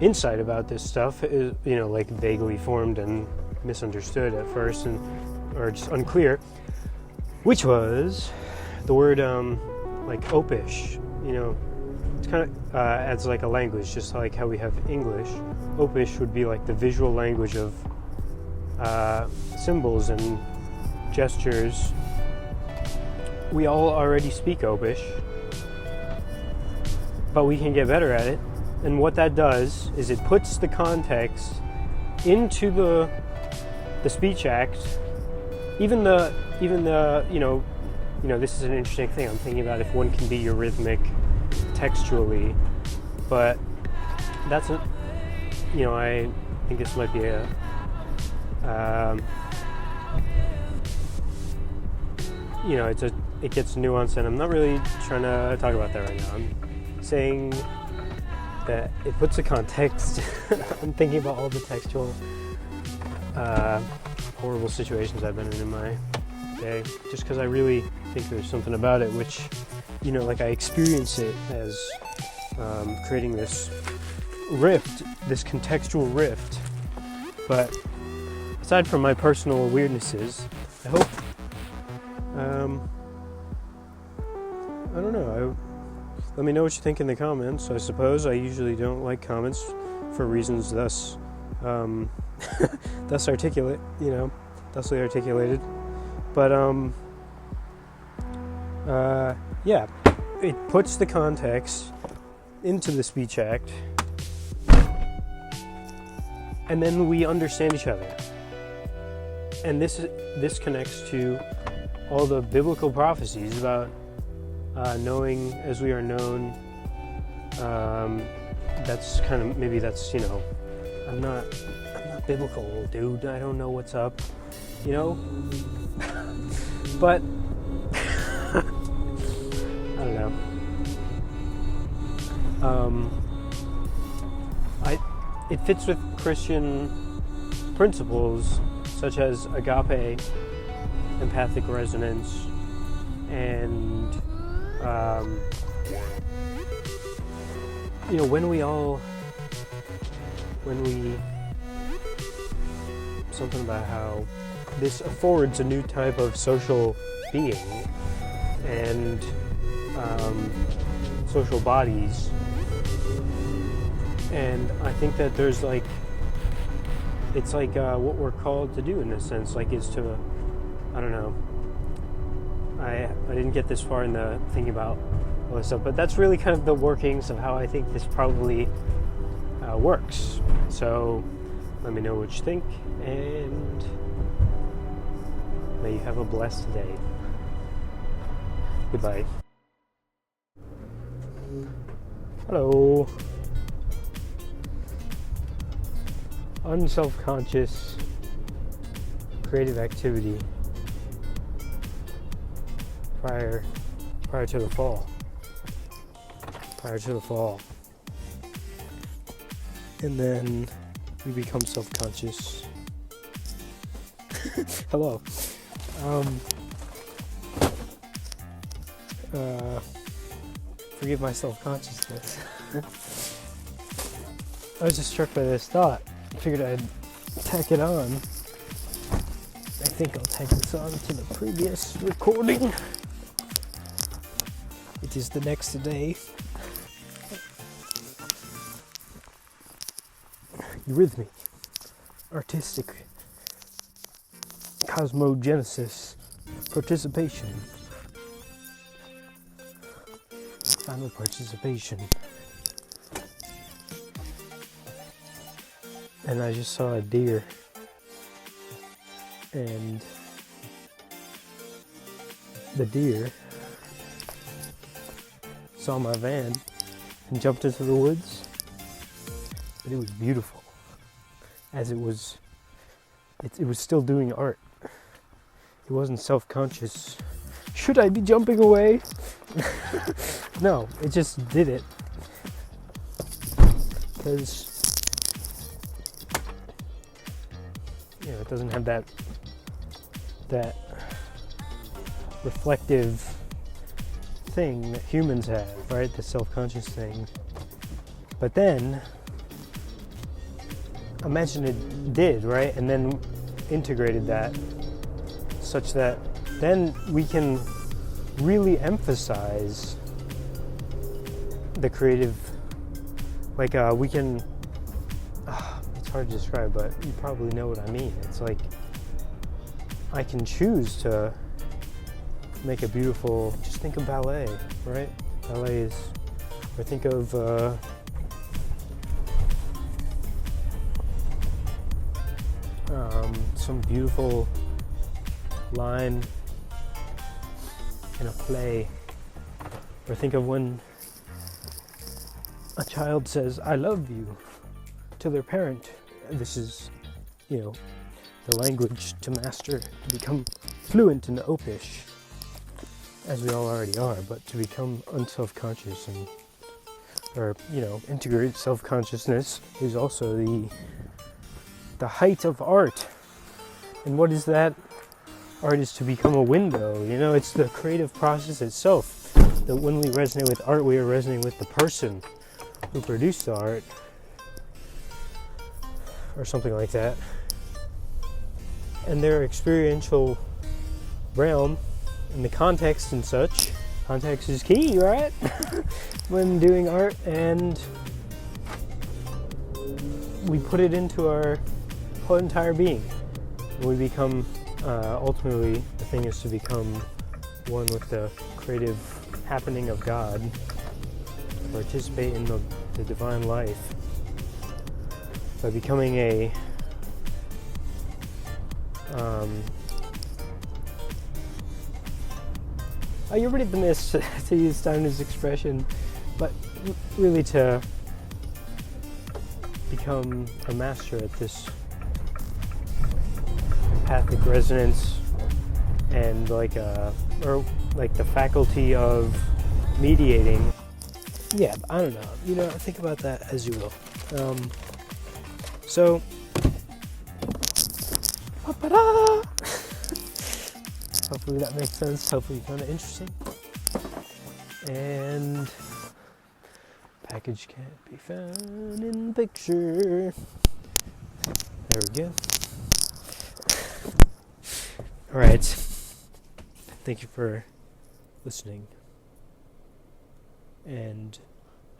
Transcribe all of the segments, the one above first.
insight about this stuff is, like vaguely formed and misunderstood at first, or just unclear, which was the word like Opish. It's kind of adds like a language, just like how we have English. Opish would be like the visual language of symbols and gestures. We all already speak Opish, but we can get better at it. And what that does is it puts the context into the speech act. Even the this is an interesting thing. I'm thinking about if one can be eurythmic textually, but that's I think this might be a it gets nuanced, and I'm not really trying to talk about that right now. I'm saying that it puts a context. I'm thinking about all the textual horrible situations I've been in my day, just because I really think there's something about it which, like I experience it as creating this rift, this contextual rift. But aside from my personal weirdnesses, I hope, I don't know, let me know what you think in the comments. I suppose I usually don't like comments for reasons thus articulate, thusly articulated. But yeah, it puts the context into the speech act, and then we understand each other. And this connects to all the biblical prophecies about knowing as we are known. That's kind of, maybe that's, I'm not biblical, dude. I don't know what's up, but I don't know. It fits with Christian principles such as agape, empathic resonance, and something about how this affords a new type of social being and social bodies. And I think that there's it's what we're called to do in this sense, is to, I don't know, I didn't get this far in the thinking about all this stuff, but that's really kind of the workings of how I think this probably works. So let me know what you think, and may you have a blessed day. Goodbye. Hello. Unself-conscious creative activity prior to the fall. And then we become self-conscious. Hello. Forgive my self-consciousness. I was just struck by this thought. Figured I'd tack it on. I think I'll tack this on to the previous recording. It is the next day. Eurythmy, artistic, cosmogenesis, participation, final participation. And I just saw a deer, and the deer saw my van and jumped into the woods. But it was beautiful, as it was still doing art. It wasn't self-conscious. Should I be jumping away? No, it just did it. Because it doesn't have that reflective thing that humans have, right? The self-conscious thing. But then imagine it did, right? And then integrated that such that then we can really emphasize the creative, like we can, it's hard to describe, but you probably know what I mean. It's like I can choose to make a beautiful, just think of ballet, right? Ballet is, or think of some beautiful line in a play, or think of when a child says "I love you" to their parent. This is, the language to master, to become fluent in Opish, as we all already are, but to become unself-conscious or integrate self-consciousness is also the height of art. And what is that? Art is to become a window, it's the creative process itself. That when we resonate with art, we are resonating with the person who produced the art, or something like that. And their experiential realm, and the context and such. Context is key, right? When doing art, and we put it into our whole entire being. We become, ultimately, the thing is to become one with the creative happening of God, participate in the divine life by becoming a you're ready to miss to use Steiner's expression, but really to become a master at this empathic resonance, and like the faculty of mediating. Yeah, I don't know. Think about that as you will. So, hopefully that makes sense. Hopefully you found it interesting. And package can't be found in the picture. There we go. All right. Thank you for listening. And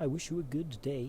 I wish you a good day.